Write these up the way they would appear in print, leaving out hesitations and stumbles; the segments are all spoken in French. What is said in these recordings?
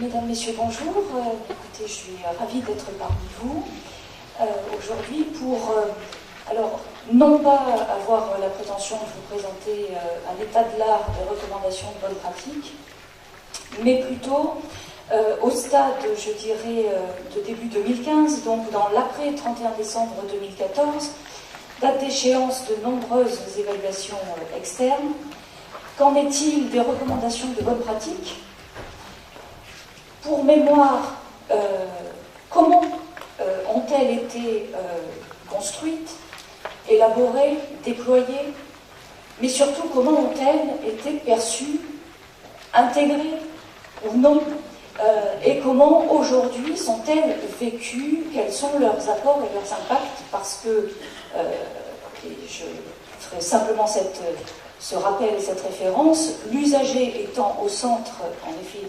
Mesdames, Messieurs, bonjour. Écoutez, je suis ravie d'être parmi vous aujourd'hui pour, alors, non pas avoir la prétention de vous présenter un état de l'art des recommandations de bonne pratique, mais plutôt au stade, je dirais, de début 2015, donc dans l'après 31 décembre 2014, date d'échéance de nombreuses évaluations externes. Qu'en est-il des recommandations de bonne pratique ? Pour mémoire, comment ont-elles été construites, élaborées, déployées, mais surtout comment ont-elles été perçues, intégrées ou non, et comment aujourd'hui sont-elles vécues, quels sont leurs apports et leurs impacts, parce que, et je ferai simplement ce rappel et cette référence, l'usager étant au centre, en effet,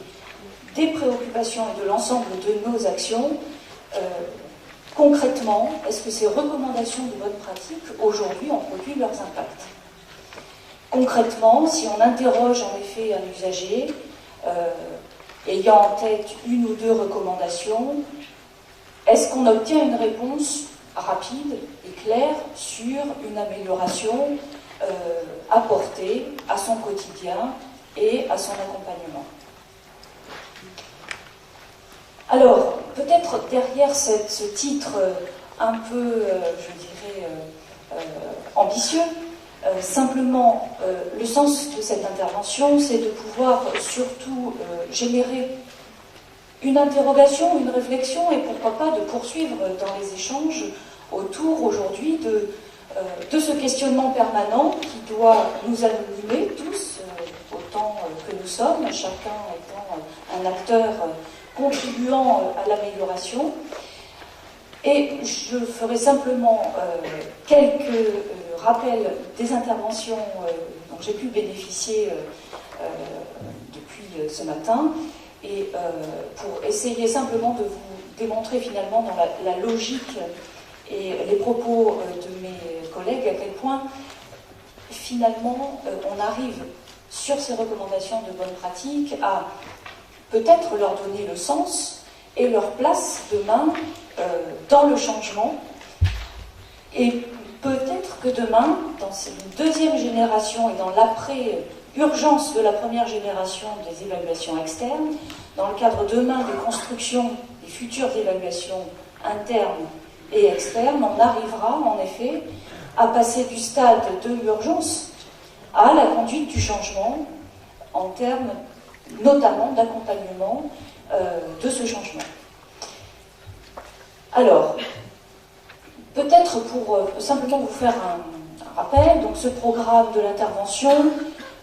des préoccupations et de l'ensemble de nos actions, concrètement, est-ce que ces recommandations de bonne pratique, aujourd'hui, ont produit leurs impacts ? Concrètement, si on interroge en effet un usager, ayant en tête une ou deux recommandations, est-ce qu'on obtient une réponse rapide et claire sur une amélioration apportée à son quotidien et à son accompagnement ? Alors, peut-être derrière ce titre un peu, je dirais, ambitieux, simplement, le sens de cette intervention, c'est de pouvoir surtout générer une interrogation, une réflexion, et pourquoi pas de poursuivre dans les échanges autour aujourd'hui de ce questionnement permanent qui doit nous animer tous, autant que nous sommes, chacun étant un acteur contribuant à l'amélioration. Et je ferai simplement quelques rappels des interventions dont j'ai pu bénéficier depuis ce matin, et pour essayer simplement de vous démontrer finalement dans la logique et les propos de mes collègues à quel point finalement on arrive sur ces recommandations de bonne pratique à peut-être leur donner le sens et leur place demain dans le changement. Et peut-être que demain, dans cette deuxième génération et dans l'après-urgence de la première génération des évaluations externes, dans le cadre demain des constructions des futures évaluations internes et externes, on arrivera en effet à passer du stade de l'urgence à la conduite du changement en termes notamment d'accompagnement de ce changement. Alors, peut-être pour simplement vous faire un rappel, donc ce programme de l'intervention,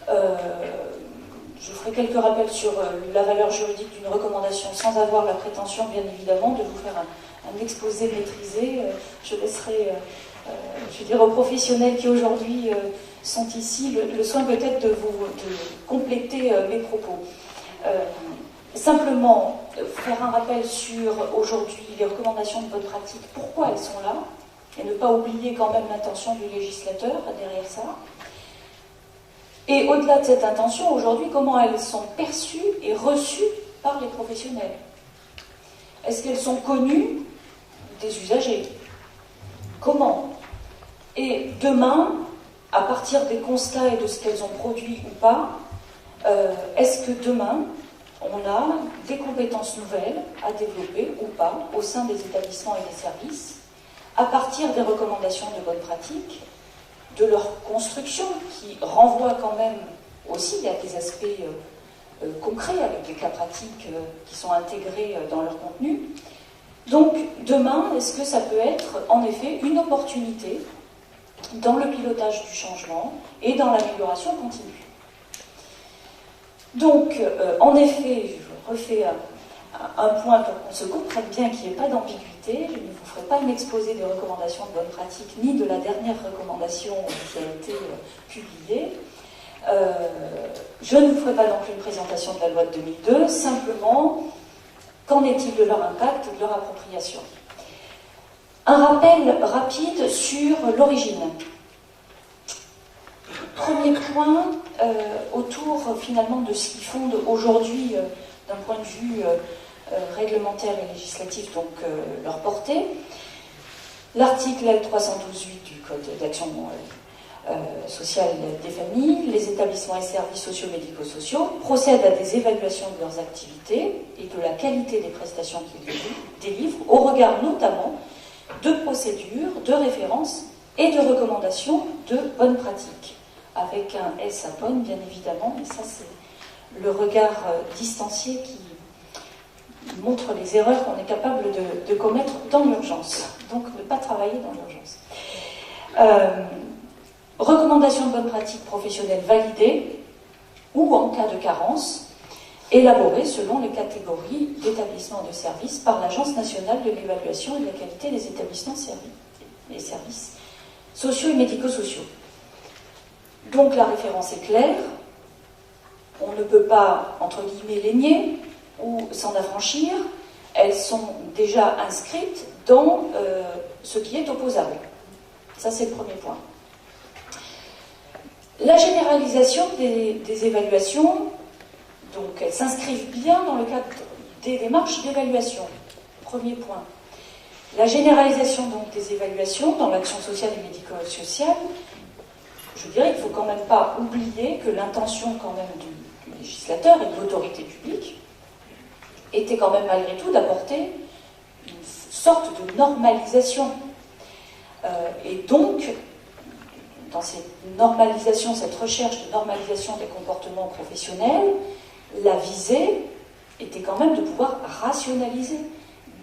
je ferai quelques rappels sur la valeur juridique d'une recommandation sans avoir la prétention, bien évidemment, de vous faire un exposé maîtrisé. Je laisserai, je dirais, aux professionnels qui aujourd'hui sont ici le soin peut-être de compléter mes propos. Simplement, faire un rappel sur aujourd'hui les recommandations de bonne pratique, pourquoi elles sont là, et ne pas oublier quand même l'intention du législateur derrière ça. Et au-delà de cette intention, aujourd'hui, comment elles sont perçues et reçues par les professionnels. Est-ce qu'elles sont connues des usagers ? Comment ? Et demain, à partir des constats et de ce qu'elles ont produit ou pas, est-ce que demain, on a des compétences nouvelles à développer ou pas au sein des établissements et des services, à partir des recommandations de bonne pratique, de leur construction, qui renvoie quand même aussi à des aspects concrets, avec des cas pratiques qui sont intégrés dans leur contenu. Donc, demain, est-ce que ça peut être, en effet, une opportunité dans le pilotage du changement et dans l'amélioration continue ? Donc, en effet, je refais un point pour qu'on se comprenne bien qu'il n'y ait pas d'ambiguïté. Je ne vous ferai pas un exposé des recommandations de bonne pratique, ni de la dernière recommandation qui a été publiée. Je ne vous ferai pas non plus une présentation de la loi de 2002, simplement, qu'en est-il de leur impact et de leur appropriation ? Un rappel rapide sur l'origine. Premier point, autour finalement de ce qui fonde aujourd'hui d'un point de vue réglementaire et législatif, donc leur portée. L'article L312.8 du Code d'action sociale des familles, les établissements et services sociaux médico-sociaux procèdent à des évaluations de leurs activités et de la qualité des prestations qu'ils délivrent, au regard notamment de procédures, de références et de recommandations de bonnes pratiques, avec un S à bonne, bien évidemment, mais ça c'est le regard distancié qui montre les erreurs qu'on est capable de commettre dans l'urgence, donc ne pas travailler dans l'urgence. Recommandations de bonnes pratiques professionnelles validées ou, en cas de carence, élaborées selon les catégories d'établissements de services par l'Agence nationale de l'évaluation et de la qualité des établissements et services sociaux et médico-sociaux. Donc la référence est claire, on ne peut pas, entre guillemets, les nier ou s'en affranchir, elles sont déjà inscrites dans ce qui est opposable. Ça, c'est le premier point. La généralisation des évaluations, donc elles s'inscrivent bien dans le cadre des démarches d'évaluation. Premier point. La généralisation donc des évaluations dans l'action sociale et médico-sociale, je dirais qu'il ne faut quand même pas oublier que l'intention quand même du législateur et de l'autorité publique était quand même malgré tout d'apporter une sorte de normalisation. Et donc, dans cette normalisation, cette recherche de normalisation des comportements professionnels, la visée était quand même de pouvoir rationaliser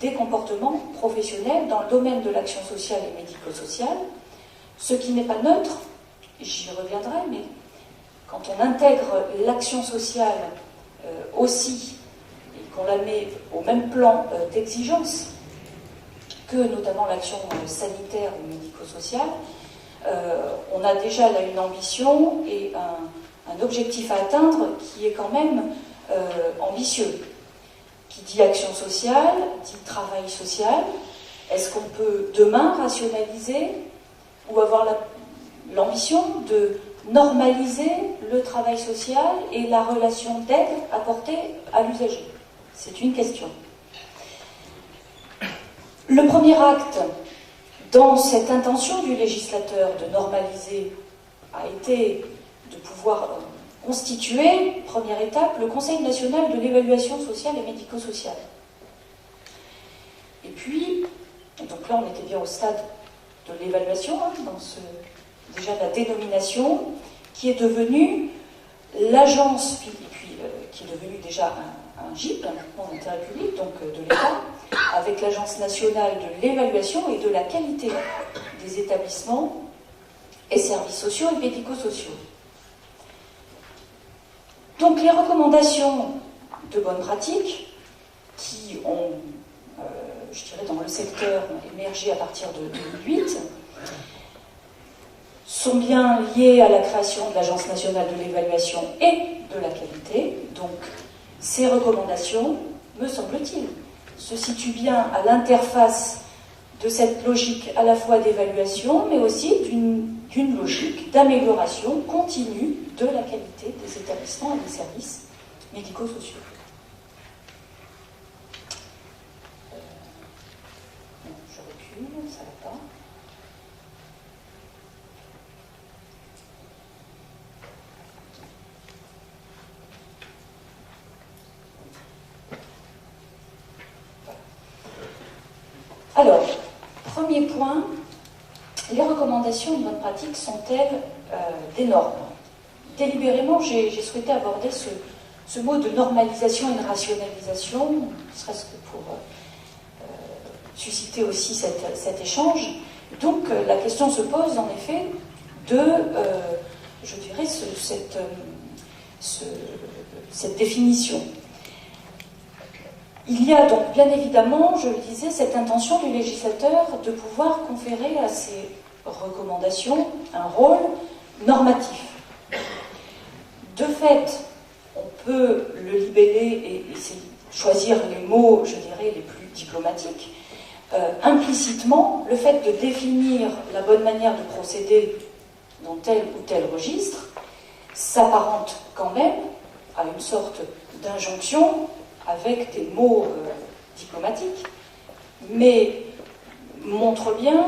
des comportements professionnels dans le domaine de l'action sociale et médico-sociale, ce qui n'est pas neutre, j'y reviendrai, mais quand on intègre l'action sociale aussi, et qu'on la met au même plan d'exigence que notamment l'action sanitaire ou médico-sociale, on a déjà là une ambition et un objectif à atteindre qui est quand même ambitieux. Qui dit action sociale, dit travail social. Est-ce qu'on peut demain rationaliser ou avoir l'ambition de normaliser le travail social et la relation d'aide apportée à l'usager? C'est une question. Le premier acte dans cette intention du législateur de normaliser a été de pouvoir constituer, première étape, le Conseil national de l'évaluation sociale et médico-sociale. Et puis, donc là on était bien au stade de l'évaluation, déjà la dénomination, qui est devenue l'agence, puis qui est devenue déjà un GIP, un groupement d'intérêt public, donc de l'État, avec l'Agence nationale de l'évaluation et de la qualité des établissements et services sociaux et médico-sociaux. Donc les recommandations de bonnes pratiques qui ont, je dirais, dans le secteur émergé à partir de 2008, sont bien liées à la création de l'Agence nationale de l'évaluation et de la qualité. Donc ces recommandations, me semble-t-il, se situent bien à l'interface de cette logique à la fois d'évaluation, mais aussi d'une logique d'amélioration continue de la qualité des établissements et des services médico-sociaux. Je recule, ça va pas. Alors, premier point, les recommandations de bonne pratique sont-elles des normes? Délibérément, j'ai souhaité aborder ce mot de normalisation et de rationalisation, ne serait-ce que pour susciter aussi cet échange. Donc, la question se pose en effet de, je dirais, cette définition. Il y a donc bien évidemment, je le disais, cette intention du législateur de pouvoir conférer à ces recommandations un rôle normatif. De fait, on peut le libeller et choisir les mots, je dirais, les plus diplomatiques. Implicitement, le fait de définir la bonne manière de procéder dans tel ou tel registre s'apparente quand même à une sorte d'injonction avec des mots diplomatiques, mais montre bien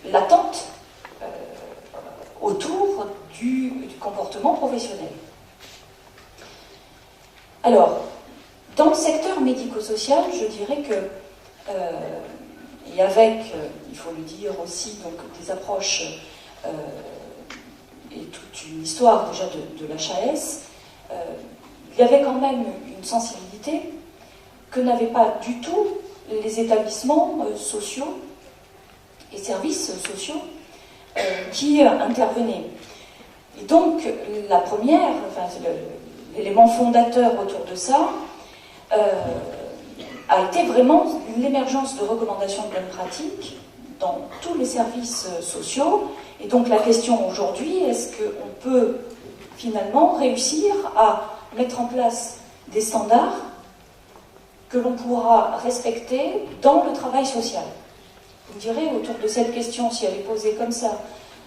l'attente autour du comportement professionnel. Alors, dans le secteur médico-social, je dirais que, et avec, il faut le dire aussi, donc des approches et toute une histoire déjà de l'HAS, il y avait quand même une sensibilité que n'avaient pas du tout les établissements sociaux et services sociaux qui intervenaient. Et donc, la première, enfin, l'élément fondateur autour de ça, a été vraiment l'émergence de recommandations de bonnes pratiques dans tous les services sociaux. Et donc la question aujourd'hui, est-ce qu'on peut finalement réussir à mettre en place des standards que l'on pourra respecter dans le travail social? Vous me direz, autour de cette question, si elle est posée comme ça,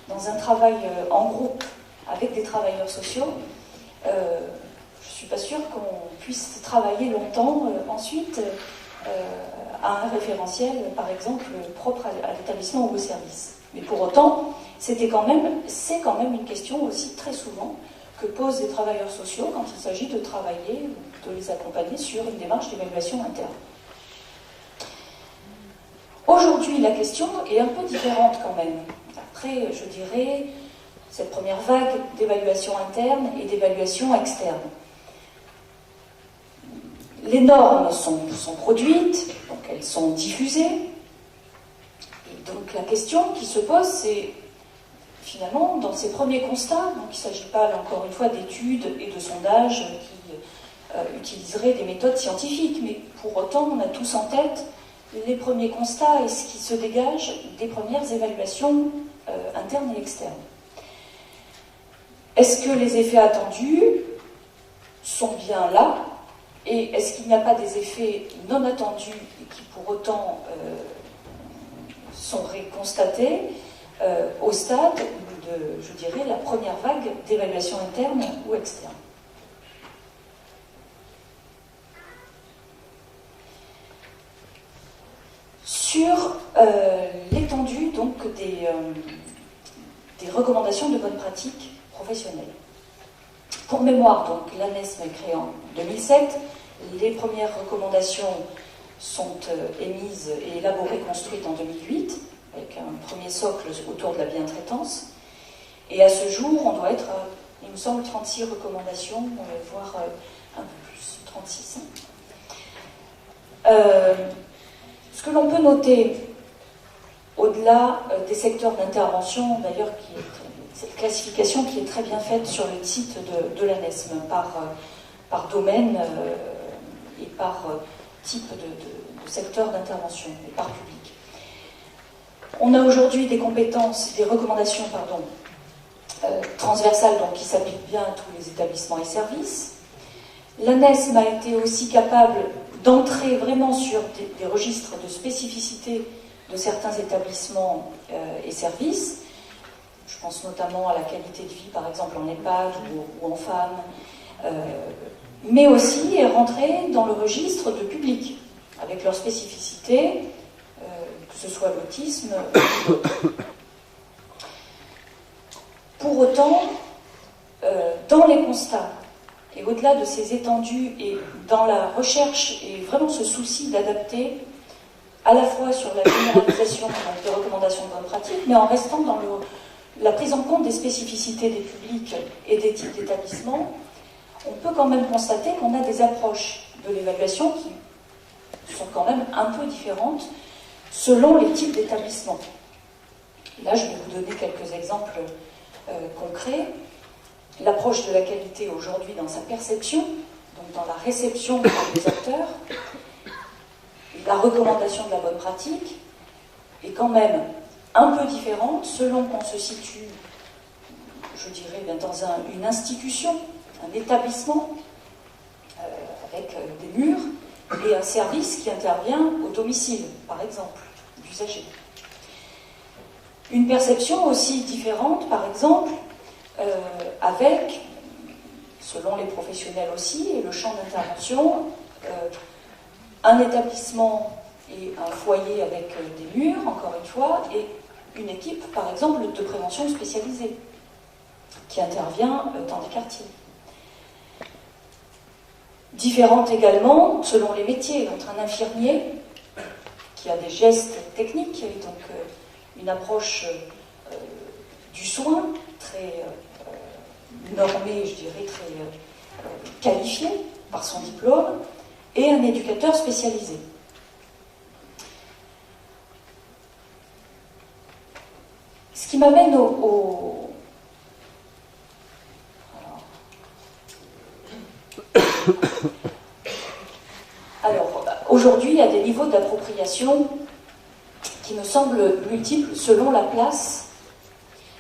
dans un travail en groupe avec des travailleurs sociaux, je ne suis pas sûre qu'on puisse travailler longtemps ensuite à un référentiel, par exemple, propre à l'établissement ou au service. Mais pour autant, c'est quand même une question aussi très souvent que posent les travailleurs sociaux quand il s'agit de travailler ou de les accompagner sur une démarche d'évaluation interne. Aujourd'hui, la question est un peu différente quand même. Après, je dirais, cette première vague d'évaluation interne et d'évaluation externe. Les normes sont produites, donc elles sont diffusées. Et donc la question qui se pose, c'est finalement, dans ces premiers constats, donc il ne s'agit pas, là, encore une fois, d'études et de sondages qui utiliseraient des méthodes scientifiques, mais pour autant, on a tous en tête les premiers constats et ce qui se dégage des premières évaluations internes et externes. Est-ce que les effets attendus sont bien là? Et est-ce qu'il n'y a pas des effets non attendus et qui pour autant sont constatés au stade de, je dirais, la première vague d'évaluation interne ou externe? Sur l'étendue donc des recommandations de bonnes pratiques professionnelles. Pour mémoire, donc, l'ANESM est créée en 2007. Les premières recommandations sont émises et élaborées, construites en 2008, avec un premier socle autour de la bientraitance. Et à ce jour, on doit être, il me semble, 36 recommandations, voire un peu plus, 36. Ce que l'on peut noter, au-delà des secteurs d'intervention, d'ailleurs, cette classification qui est très bien faite sur le site de l'ANESM, par domaine et par type de secteur d'intervention, et par public. On a aujourd'hui des compétences, des recommandations, transversales, donc qui s'appliquent bien à tous les établissements et services. L'ANESM a été aussi capable d'entrer vraiment sur des registres de spécificité de certains établissements et services. Je pense notamment à la qualité de vie, par exemple en EHPAD ou en femmes, mais aussi est rentrée dans le registre de public, avec leurs spécificités, que ce soit l'autisme ou d'autres. Pour autant, dans les constats, et au-delà de ces étendues, et dans la recherche, et vraiment ce souci d'adapter, à la fois sur la généralisation des recommandations de bonnes pratiques, mais en restant dans la prise en compte des spécificités des publics et des types d'établissements, on peut quand même constater qu'on a des approches de l'évaluation qui sont quand même un peu différentes selon les types d'établissements. Là, je vais vous donner quelques exemples concrets. L'approche de la qualité aujourd'hui dans sa perception, donc dans la réception par les acteurs, la recommandation de la bonne pratique est quand même un peu différente selon qu'on se situe, je dirais, dans une institution, un établissement avec des murs et un service qui intervient au domicile, par exemple, d'usagers. Une perception aussi différente, par exemple, avec selon les professionnels aussi, et le champ d'intervention, un établissement et un foyer avec des murs, encore une fois, et une équipe, par exemple, de prévention spécialisée, qui intervient dans des quartiers. Différentes également, selon les métiers, entre un infirmier, qui a des gestes techniques, et donc une approche du soin, très normée, je dirais, très qualifiée par son diplôme, et un éducateur spécialisé. Ce qui m'amène Alors, aujourd'hui, il y a des niveaux d'appropriation qui me semblent multiples selon la place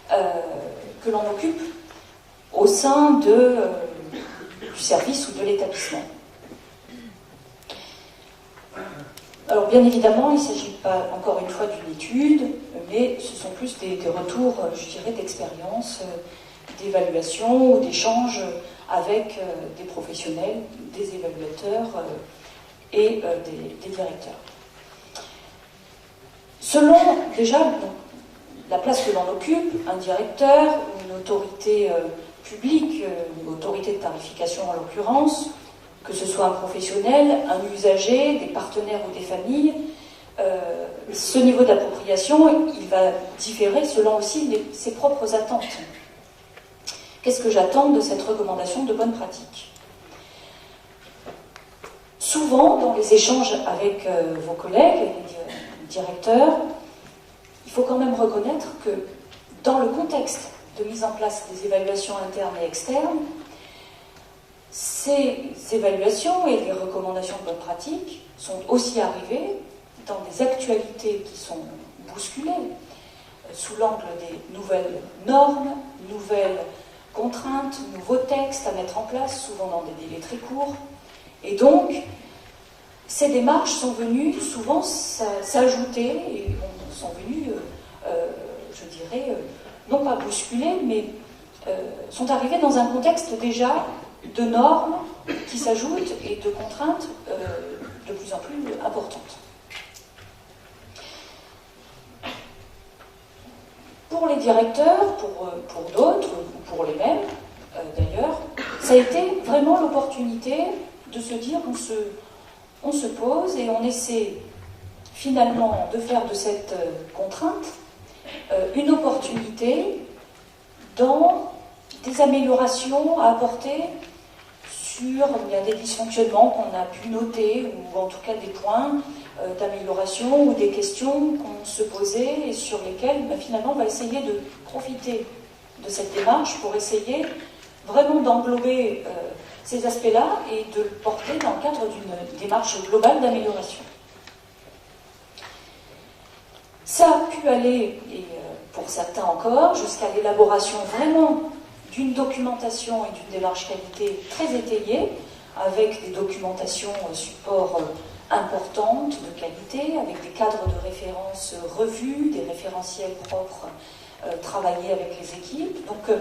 que l'on occupe au sein du service ou de l'établissement. Alors bien évidemment, il ne s'agit pas encore une fois d'une étude, mais ce sont plus des retours, je dirais, d'expérience, d'évaluation ou d'échanges avec des professionnels, des évaluateurs et des directeurs. Selon déjà la place que l'on occupe, un directeur, une autorité publique, une autorité de tarification en l'occurrence, que ce soit un professionnel, un usager, des partenaires ou des familles, ce niveau d'appropriation, il va différer selon aussi ses propres attentes. Qu'est-ce que j'attends de cette recommandation de bonne pratique? Souvent, dans les échanges avec vos collègues, les directeurs, il faut quand même reconnaître que dans le contexte de mise en place des évaluations internes et externes, ces évaluations et les recommandations de bonne pratique sont aussi arrivées dans des actualités qui sont bousculées sous l'angle des nouvelles normes, nouvelles contraintes, nouveaux textes à mettre en place, souvent dans des délais très courts. Et donc, ces démarches sont venues souvent s'ajouter et sont venues, je dirais, non pas bousculer, mais sont arrivées dans un contexte déjà de normes qui s'ajoutent et de contraintes de plus en plus importantes. Pour les directeurs, pour d'autres, ou pour les mêmes d'ailleurs, ça a été vraiment l'opportunité de se dire on se pose et on essaie finalement de faire de cette contrainte une opportunité dans des améliorations à apporter sur des dysfonctionnements qu'on a pu noter, ou en tout cas des points d'amélioration ou des questions qu'on se posait et sur lesquelles finalement on va essayer de profiter de cette démarche pour essayer vraiment d'englober ces aspects-là et de le porter dans le cadre d'une démarche globale d'amélioration. Ça a pu aller, et pour certains encore, jusqu'à l'élaboration vraiment d'une documentation et d'une démarche qualité très étayée, avec des documentations support importantes de qualité, avec des cadres de référence revus, des référentiels propres travaillés avec les équipes. Donc,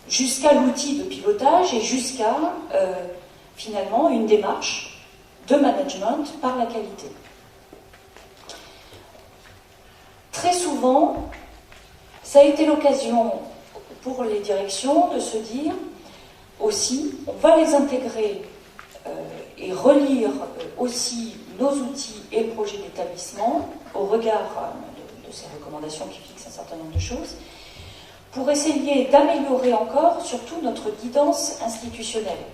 jusqu'à l'outil de pilotage et jusqu'à finalement une démarche de management par la qualité. Très souvent, ça a été l'occasion pour les directions de se dire aussi, on va les intégrer et relire aussi nos outils et le projet d'établissement au regard de ces recommandations qui fixent un certain nombre de choses, pour essayer d'améliorer encore surtout notre guidance institutionnelle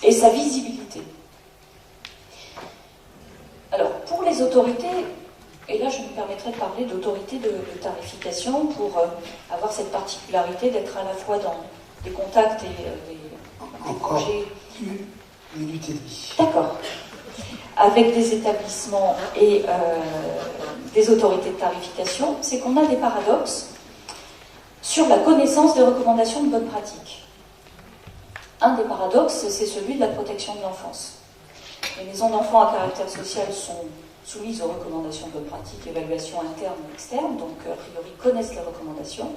et sa visibilité. Alors, pour les autorités, et là je me permettrai de parler d'autorité de tarification pour avoir cette particularité d'être à la fois dans des contacts et des projets... Une minute et demie. D'accord. Avec des établissements et des autorités de tarification, c'est qu'on a des paradoxes sur la connaissance des recommandations de bonne pratique. Un des paradoxes, c'est celui de la protection de l'enfance. Les maisons d'enfants à caractère social sont soumises aux recommandations de bonne pratique, évaluation interne et externe, donc a priori connaissent les recommandations.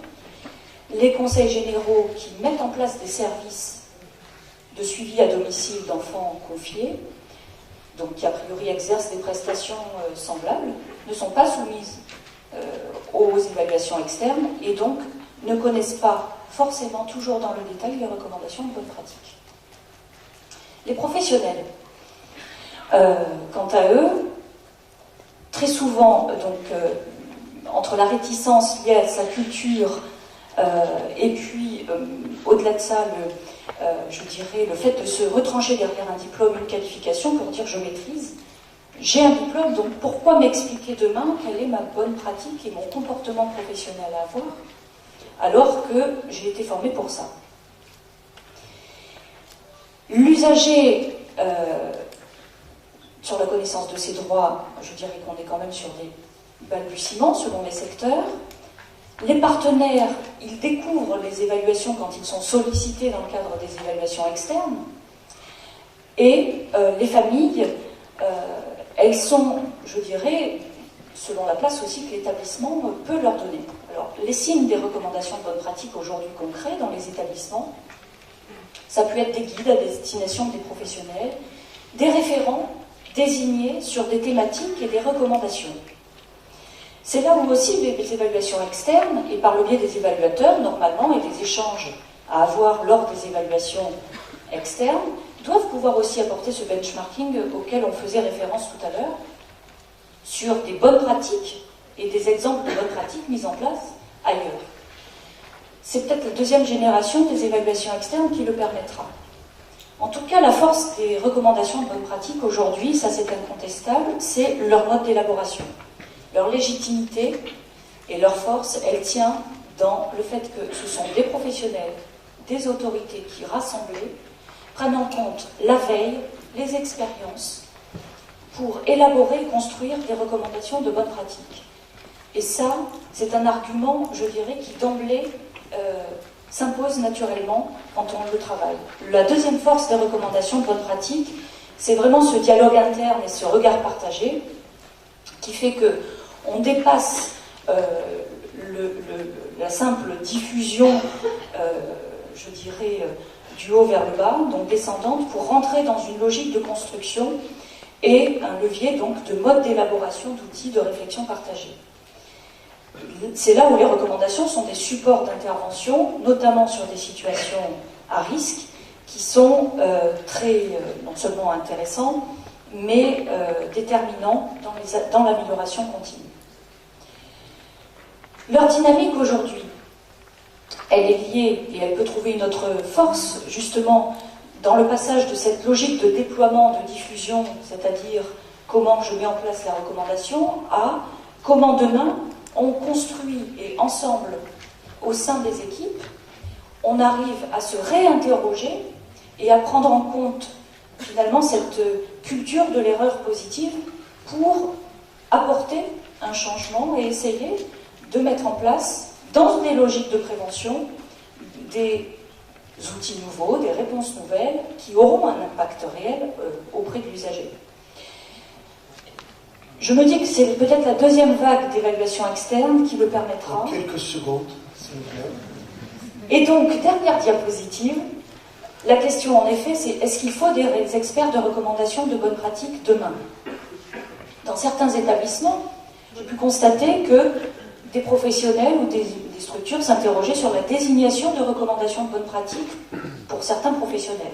les conseils généraux qui mettent en place des services de suivi à domicile d'enfants confiés, donc qui a priori exercent des prestations semblables, ne sont pas soumises aux évaluations externes et donc ne connaissent pas forcément toujours dans le détail les recommandations de bonne pratique. Les professionnels, quant à eux, très souvent, entre la réticence liée à sa culture et puis, au-delà de ça, je dirais, le fait de se retrancher derrière un diplôme, une qualification pour dire je maîtrise, j'ai un diplôme, donc pourquoi m'expliquer demain quelle est ma bonne pratique et mon comportement professionnel à avoir, alors que j'ai été formé pour ça. L'usager, sur la connaissance de ses droits, je dirais qu'on est quand même sur des balbutiements selon les secteurs. Les partenaires, ils découvrent les évaluations quand ils sont sollicités dans le cadre des évaluations externes. Et les familles, elles sont, je dirais, selon la place aussi que l'établissement peut leur donner. Alors, les signes des recommandations de bonne pratique aujourd'hui concrets dans les établissements, ça peut être des guides à destination des professionnels, des référents désignés sur des thématiques et des recommandations. C'est là où aussi les évaluations externes, et par le biais des évaluateurs, normalement, et des échanges à avoir lors des évaluations externes, doivent pouvoir aussi apporter ce benchmarking auquel on faisait référence tout à l'heure, sur des bonnes pratiques et des exemples de bonnes pratiques mises en place ailleurs. C'est peut-être la deuxième génération des évaluations externes qui le permettra. En tout cas, la force des recommandations de bonne pratique aujourd'hui, ça c'est incontestable, c'est leur mode d'élaboration. Leur légitimité et leur force, elle tient dans le fait que ce sont des professionnels, des autorités qui, rassemblés, prennent en compte la veille, les expériences, pour élaborer et construire des recommandations de bonne pratique. Et ça, c'est un argument, je dirais, qui d'emblée s'impose naturellement quand on le travaille. La deuxième force des recommandations de bonne pratique, c'est vraiment ce dialogue interne et ce regard partagé qui fait que on dépasse la simple diffusion, je dirais, du haut vers le bas, donc descendante, pour rentrer dans une logique de construction et un levier donc de mode d'élaboration d'outils de réflexion partagée. C'est là où les recommandations sont des supports d'intervention, notamment sur des situations à risque, qui sont non seulement intéressants, mais déterminants dans l'amélioration continue. Leur dynamique aujourd'hui, elle est liée, et elle peut trouver une autre force, justement, dans le passage de cette logique de déploiement, de diffusion, c'est-à-dire comment je mets en place la recommandation, à comment demain on construit et ensemble, au sein des équipes, on arrive à se réinterroger et à prendre en compte finalement cette culture de l'erreur positive pour apporter un changement et essayer de mettre en place, dans des logiques de prévention, des outils nouveaux, des réponses nouvelles qui auront un impact réel auprès de l'usager. Je me dis que c'est peut-être la deuxième vague d'évaluation externe qui le permettra. En quelques secondes, s'il vous plaît. Et donc, dernière diapositive, la question en effet, c'est est-ce qu'il faut des experts de recommandation de bonne pratique demain? Dans certains établissements, j'ai pu constater que des professionnels ou des structures s'interrogeaient sur la désignation de recommandations de bonne pratique pour certains professionnels.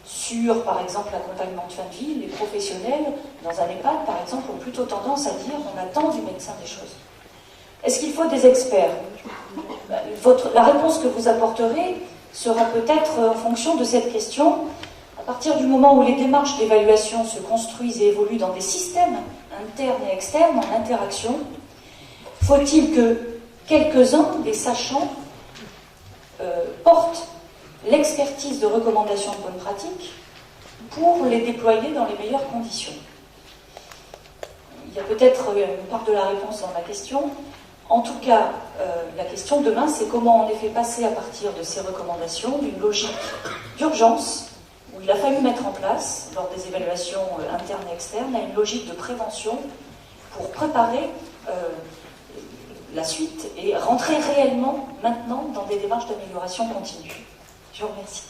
Sur, par exemple, l'accompagnement de fin de vie, les professionnels, dans un EHPAD, par exemple, ont plutôt tendance à dire on attend du médecin des choses. Est-ce qu'il faut des experts? La réponse que vous apporterez sera peut-être en fonction de cette question. À partir du moment où les démarches d'évaluation se construisent et évoluent dans des systèmes internes et externes, en interaction, faut-il que quelques-uns des sachants portent l'expertise de recommandation de bonne pratique pour les déployer dans les meilleures conditions? Il y a peut-être une part de la réponse dans la question. En tout cas, la question demain, c'est comment en effet passer à partir de ces recommandations d'une logique d'urgence, où il a fallu mettre en place, lors des évaluations internes et externes, à une logique de prévention pour préparer la suite et rentrer réellement maintenant dans des démarches d'amélioration continue. Je vous remercie.